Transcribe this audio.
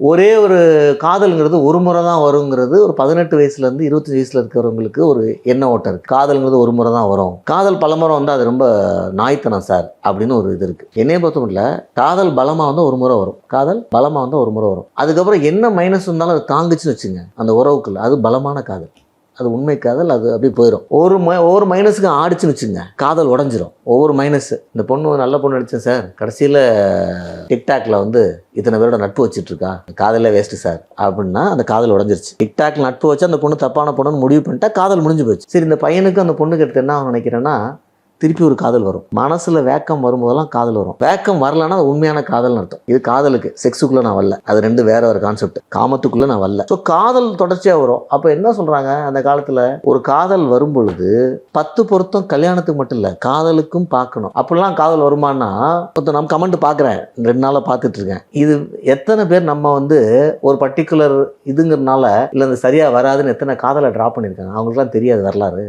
ஒரே ஒரு காதல்ங்கிறது ஒரு முறை தான் வருங்கிறது ஒரு 18 வயசுலேருந்து 25 வயசில் இருக்கிறவங்களுக்கு ஒரு எண்ண ஓட்டம் இருக்குது. காதல்ங்கிறது ஒரு முறை தான் வரும், காதல் பல முறை வந்து அது ரொம்ப நாய்த்தனம் சார் அப்படின்னு ஒரு இது இருக்குது. என்னைய பொறுத்தவரை இல்லை, காதல் பலமாக வந்து ஒரு முறை வரும், காதல் பலமாக வந்து ஒரு முறை வரும். அதுக்கப்புறம் என்ன மைனஸ் இருந்தாலும் அது தாங்குச்சுன்னு வச்சுங்க அந்த உறவுக்குள்ள, அது பலமான காதல், அது உண்மை காதல். அது அப்படி போயிடும். ஒவ்வொரு மைனஸுக்கு ஆடிச்சுன்னு வச்சுங்க, காதல் உடஞ்சிரும். ஒவ்வொரு மைனஸ், இந்த பொண்ணு நல்ல பொண்ணு நடிச்சேன் சார், கடைசியில் டிக்டாக்ல வந்து இத்தனை பேரோட நட்பு வச்சுட்டு இருக்கா, காதலே வேஸ்ட்டு சார் அப்படின்னா அந்த காதல் உடஞ்சிருச்சு. டிக்டாக்ல நட்பு வச்சு அந்த பொண்ணு தப்பான பொண்ணுன்னு முடிவு பண்ணிட்டா காதல் முடிஞ்சு போச்சு. சரி, இந்த பையனுக்கு அந்த பொண்ணுக்கு எடுத்து என்ன நினைக்கிறேன்னா, திருப்பி ஒரு காதல் வரும். மனசுல வேக்கம் வரும்போதெல்லாம் காதல் வரும். வேக்கம் வரலன்னா அது உண்மையான காதல்னு அர்த்தம். இது காதலுக்கு, செக்ஸுக்குள்ள நான் வரல, அது ரெண்டு வேற ஒரு கான்செப்ட். காமத்துக்குள்ள நான் வரல. ஸோ காதல் தொடர்ச்சியா வரும். அப்ப என்ன சொல்றாங்க அந்த காலத்துல, ஒரு காதல் வரும் பொழுது 10 பொருத்தம் கல்யாணத்துக்கு மட்டும் இல்ல, காதலுக்கும் பார்க்கணும். அப்படிலாம் காதல் வருமானா, நம்ம கமெண்ட் பார்க்குறேன், 2 நாளா பார்த்துட்டு இருக்கேன். இது எத்தனை பேர் நம்ம வந்து ஒரு பர்டிகுலர் இதுங்கிறதுனால இல்லை இந்த சரியா வராதுன்னு எத்தனை காதலை ட்ராப் பண்ணியிருக்காங்க, அவங்களுக்குலாம் தெரியாது வரலாறு.